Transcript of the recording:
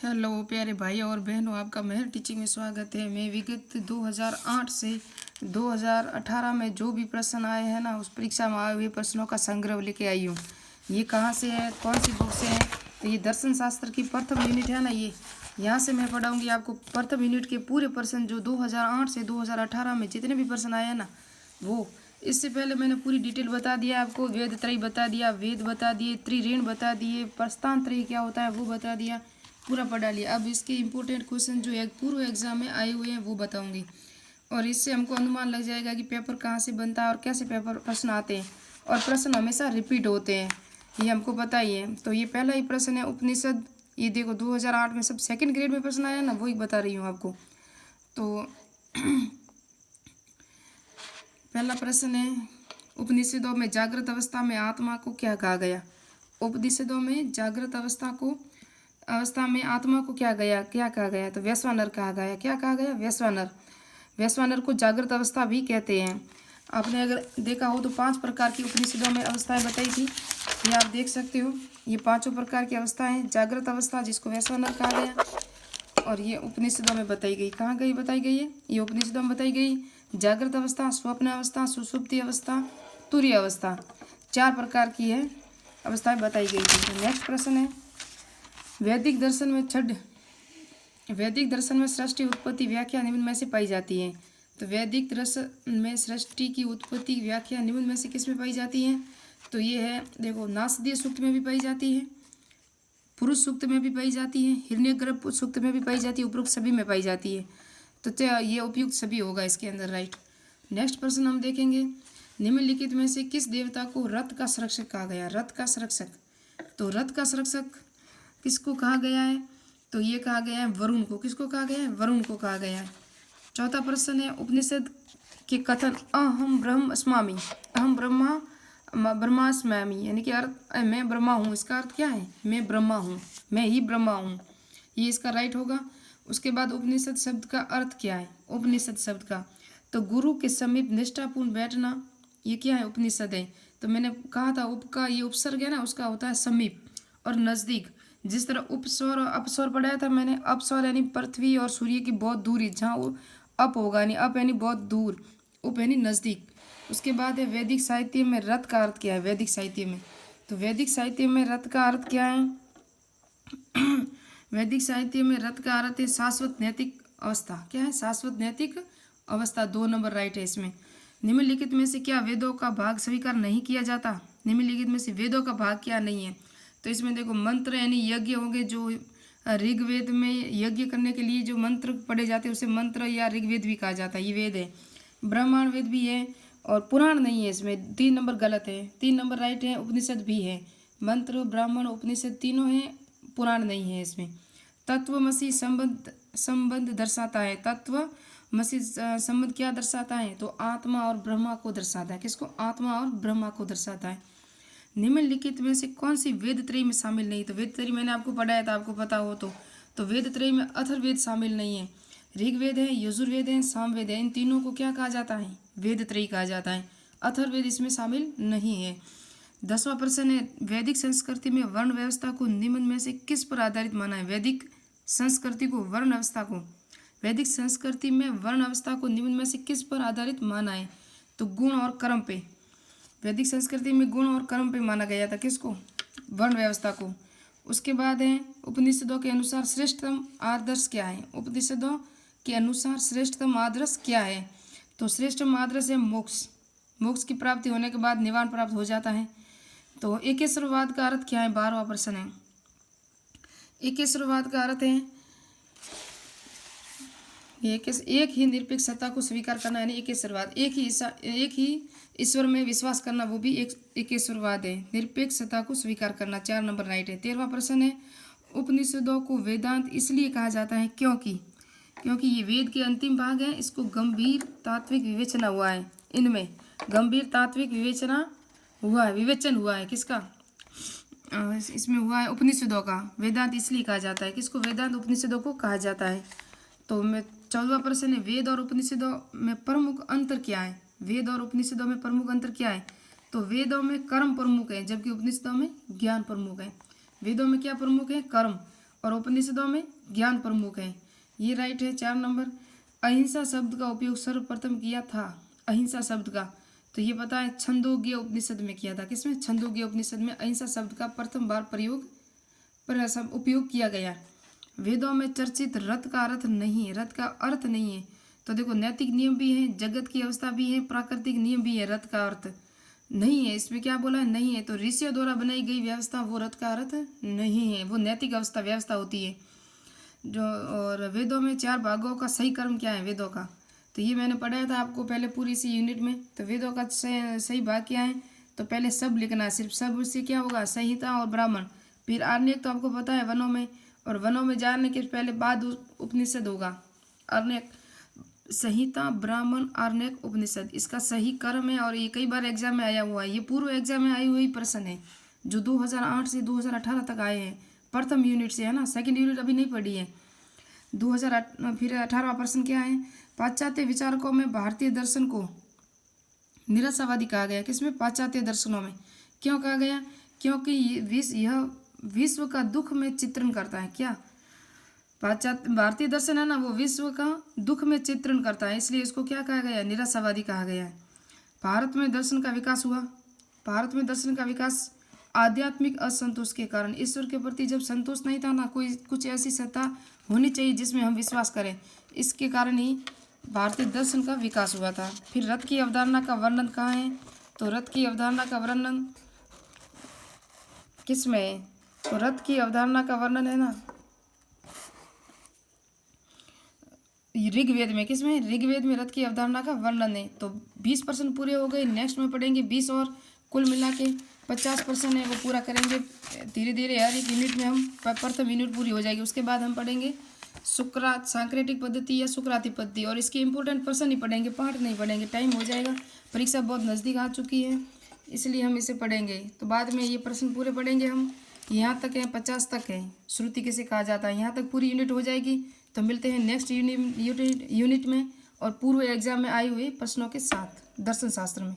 Hello प्यारे भाई और बहनों, आपका मेहर टीचिंग में स्वागत है। मैं विगत 2008 से 2018 में जो भी प्रश्न आए हैं ना, उस परीक्षा में आए हुए प्रश्नों का संग्रह लेके आई हूँ। ये कहाँ से है, कौन सी बुक से है? तो ये दर्शन शास्त्र की प्रथम यूनिट है ना, ये यहाँ से मैं पढ़ाऊँगी आपको प्रथम यूनिट के पूरे प्रश्न जो 2008 से 2018 में जितने भी प्रश्न आए हैं ना, वो इससे पहले मैंने पूरी डिटेल बता दिया आपको। वेद त्रयी बता दिया, वेद बता दिए, त्रिऋण बता दिए, प्रस्थान त्रयी क्या होता है वो बता दिया, पूरा पढ़ा लिया। अब इसके इम्पोर्टेंट क्वेश्चन जो एक पूर्व एग्जाम में आए हुए हैं वो बताऊंगी, और इससे हमको अनुमान लग जाएगा कि पेपर कहाँ से बनता है और कैसे पेपर प्रश्न आते हैं, और प्रश्न हमेशा रिपीट होते हैं, ये हमको पता ही है। तो ये पहला ही प्रश्न है उपनिषद। ये देखो 2008 में सब सेकंड ग्रेड में प्रश्न आया ना, वही बता रही हूँ आपको। तो पहला प्रश्न है, उपनिषदों में जागृत अवस्था में आत्मा को क्या कहा गया? उपनिषदों में जागृत अवस्था में आत्मा को क्या कहा गया? तो वैश्वानर कहा गया। क्या कहा गया? वैश्वानर। वैश्वानर को जागृत अवस्था भी कहते हैं। आपने अगर देखा हो तो 5 प्रकार की उपनिषदों में अवस्थाएं बताई थी, ये आप देख सकते हो। ये 5 प्रकार की अवस्थाएं, जागृत अवस्था जिसको वैश्वानर कहा गया, और ये उपनिषदों में बताई गई। कहाँ गई बताई गई है? ये उपनिषदों में बताई गई। जागृत अवस्था, स्वप्न अवस्था, सुषुप्ति अवस्था, तुरीय अवस्था, 4 प्रकार की है अवस्थाएं बताई गई थी। नेक्स्ट प्रश्न है, वैदिक दर्शन में सृष्टि उत्पत्ति व्याख्या निम्न में से पाई जाती है। तो वैदिक दर्शन में सृष्टि की उत्पत्ति व्याख्या निम्न में से किस में पाई जाती है? तो ये है, देखो, नासदीय सूक्त में भी पाई जाती है, पुरुष सूक्त में भी पाई जाती है, हिरण्यगर्भ सूक्त में भी पाई जाती है, उपरोक्त सभी में पाई जाती है। तो ये उपयुक्त सभी होगा इसके अंदर, राइट। नेक्स्ट प्रश्न हम देखेंगे, निम्नलिखित में से किस देवता को रथ का संरक्षक कहा गया? रथ का संरक्षक, तो रथ का संरक्षक किसको कहा गया है? तो ये कहा गया है वरुण को। किसको कहा गया है? वरुण को कहा गया है। चौथा प्रश्न है, उपनिषद के कथन अहम ब्रह्म अस्मामि, अहम ब्रह्मास्मि, यानी कि अर्थ मैं ब्रह्मा हूँ, इसका अर्थ क्या है? मैं ब्रह्मा हूँ, मैं ही ब्रह्मा हूँ, ये इसका राइट होगा। उसके बाद उपनिषद शब्द का अर्थ क्या है? उपनिषद शब्द का, तो गुरु के समीप निष्ठापूर्ण बैठना, ये क्या है? उपनिषद है। तो मैंने कहा था उप का ये उपसर्ग है ना, उसका होता है समीप और नज़दीक। जिस तरह उपस्वर और अपस्वर पढ़ाया था मैंने, अपस्वर यानी पृथ्वी और सूर्य की बहुत दूरी, जहाँ वो अप होगा, यानी अप यानी बहुत दूर, उप यानी नज़दीक। उसके बाद है वैदिक साहित्य में रथ का अर्थ क्या है? वैदिक साहित्य में, तो वैदिक साहित्य में रथ का अर्थ क्या है? वैदिक साहित्य में रथ का अर्थ है शाश्वत नैतिक अवस्था। क्या है? शाश्वत नैतिक अवस्था। 2 नंबर राइट है इसमें। निम्नलिखित में से क्या वेदों का भाग स्वीकार नहीं किया जाता? निम्नलिखित में से वेदों का भाग क्या नहीं है? तो इसमें देखो, मंत्र यानी यज्ञ होंगे, जो ऋग्वेद में यज्ञ करने के लिए जो मंत्र पढ़े जाते हैं उसे मंत्र या ऋग्वेद भी कहा जाता है, ये वेद है। ब्राह्मण वेद भी है, और पुराण नहीं है इसमें, 3 नंबर गलत है, 3 नंबर राइट है। उपनिषद भी है, मंत्र ब्राह्मण उपनिषद तीनों हैं, पुराण नहीं है इसमें। तत्वमसी संबंध दर्शाता है। तत्वमसी संबंध क्या दर्शाता है? तो आत्मा और ब्रह्मा को दर्शाता है। किसको? आत्मा और ब्रह्मा को दर्शाता है। निम्नलिखित में से कौन सी वेद त्रयी में शामिल नहीं? तो वेद त्रयी मैंने आपको पढ़ाया था, आपको पता हो तो वेद त्रयी में अथर्ववेद शामिल नहीं है। ऋग्वेद है, यजुर्वेद है, सामवेद है, इन तीनों को क्या कहा जाता है? वेद त्रयी कहा जाता है। अथर्ववेद इसमें शामिल नहीं है। 10वां प्रश्न है, वैदिक संस्कृति में वर्ण व्यवस्था को निम्न में से किस पर आधारित माना है? वैदिक संस्कृति को, वर्ण अवस्था को, वैदिक संस्कृति में वर्ण अवस्था को निम्न में से किस पर आधारित माना है? तो गुण और कर्म पे। वैदिक संस्कृति में गुण और कर्म पे माना गया था। किसको? वर्ण व्यवस्था को। उसके बाद है, उपनिषदों के अनुसार श्रेष्ठतम आदर्श क्या है? उपनिषदों के अनुसार श्रेष्ठतम आदर्श क्या है? तो श्रेष्ठतम आदर्श है मोक्ष। मोक्ष की प्राप्ति होने के बाद निवारण प्राप्त हो जाता है। तो एकेश्वरवाद का अर्थ क्या है? 12वां प्रश्न है। एकेश्वरवाद का अर्थ है एक ही निरपेक्ष सत्ता को स्वीकार करना, यानी एकेश्वरवाद। एक ही ईश्वर में विश्वास करना, वो भी एक एकेश्वरवाद है। निरपेक्ष सत्ता को स्वीकार करना, 4 नंबर राइट है। 13वां प्रश्न है, उपनिषदों को वेदांत इसलिए कहा जाता है क्योंकि ये वेद के अंतिम भाग है, इसको गंभीर तात्विक विवेचना हुआ है। इनमें गंभीर तात्विक विवेचन हुआ है। किसका? इसमें हुआ है उपनिषदों का। वेदांत इसलिए कहा जाता है। किसको? वेदांत उपनिषदों को कहा जाता है। तो मैं 14वां प्रश्न है, वेद और उपनिषदों में प्रमुख अंतर क्या है? वेद और उपनिषदों में प्रमुख अंतर क्या है? तो वेदों में कर्म प्रमुख है, जबकि उपनिषदों में ज्ञान प्रमुख है। वेदों में क्या प्रमुख है? कर्म, और उपनिषदों में ज्ञान प्रमुख है। ये राइट है। 4 नंबर, अहिंसा शब्द का उपयोग सर्वप्रथम किया था। अहिंसा शब्द का, तो ये पता है छंदोग्य उपनिषद में किया था। किसमें? छंदोग्य उपनिषद में अहिंसा शब्द का प्रथम बार उपयोग किया गया। वेदों में चर्चित रथ का अर्थ नहीं है, रथ का अर्थ नहीं है। तो देखो नैतिक नियम भी है, जगत की अवस्था भी है, प्राकृतिक नियम भी है, रथ का अर्थ नहीं है। इसमें क्या बोला है? नहीं है। तो ऋषियों द्वारा बनाई गई व्यवस्था वो रथ का अर्थ नहीं है, वो नैतिक अवस्था व्यवस्था होती है जो। और वेदों में 4 भागों का सही कर्म क्या है? वेदों का, तो ये मैंने पढ़ाया था आपको पहले पूरी इसी यूनिट में। तो वेदों का सही भाग क्या है? तो पहले सब लिखना है, सिर्फ सब से क्या होगा? संहिता और ब्राह्मण। फिर आर्ण्यक तो आपको पता है वनों में, और वनों में जाने के पहले बाद उपनिषद होगा। आर्ण्यक, संहिता, ब्राह्मण, आर्ण्यक, उपनिषद, इसका सही क्रम है। और ये कई बार एग्जाम में आया हुआ है, ये पूर्व एग्जाम में आई हुई प्रश्न है जो 2008 से 2018 तक आए हैं। प्रथम यूनिट से है ना, सेकंड यूनिट अभी नहीं पढ़ी है। 2008 फिर 18वां प्रश्न क्या है? पाश्चात्य विचारकों में भारतीय दर्शन को निराशावादी कहा गया। किसमें? पाश्चात्य दर्शनों में। क्यों कहा गया? क्योंकि यह विश्व का दुख में चित्रण करता है। क्या? पाश्चात्य भारतीय दर्शन है ना, वो विश्व का दुख में चित्रण करता है, इसलिए इसको क्या कहा गया? निराशावादी कहा गया है। भारत में दर्शन का विकास हुआ। भारत में दर्शन का विकास आध्यात्मिक असंतोष के कारण, ईश्वर के प्रति जब संतोष नहीं था ना, कोई कुछ ऐसी सत्ता होनी चाहिए जिसमें हम विश्वास करें, इसके कारण ही भारतीय दर्शन का विकास हुआ था। फिर रथ की अवधारणा का वर्णन कहाँ है? तो रथ की अवधारणा का वर्णन किस में है? तो रथ की अवधारणा का वर्णन है ना ऋग्वेद में। किसमें? ऋग्वेद में रथ की अवधारणा का वर्णन है। तो 20% पूरे हो गए। नेक्स्ट में पढ़ेंगे 20 और कुल मिला के 50% है, वो पूरा करेंगे धीरे धीरे। हर एक यूनिट में हम प्रथम यूनिट पूरी हो जाएगी। उसके बाद हम पढ़ेंगे सांक्रेटिक पद्धति या सुकराती पद्धति, और इसके इंपॉर्टेंट प्रश्न ही पढ़ेंगे, पाठ नहीं पढ़ेंगे, टाइम हो जाएगा। परीक्षा बहुत नज़दीक आ चुकी है, इसलिए हम इसे पढ़ेंगे। तो बाद में ये प्रश्न पूरे पढ़ेंगे हम। यहाँ तक है, 50 तक है। श्रुति किसे कहा जाता है? यहाँ तक पूरी यूनिट हो जाएगी। तो मिलते हैं नेक्स्ट यूनिट में और पूर्व एग्जाम में आई हुई प्रश्नों के साथ दर्शन शास्त्र में।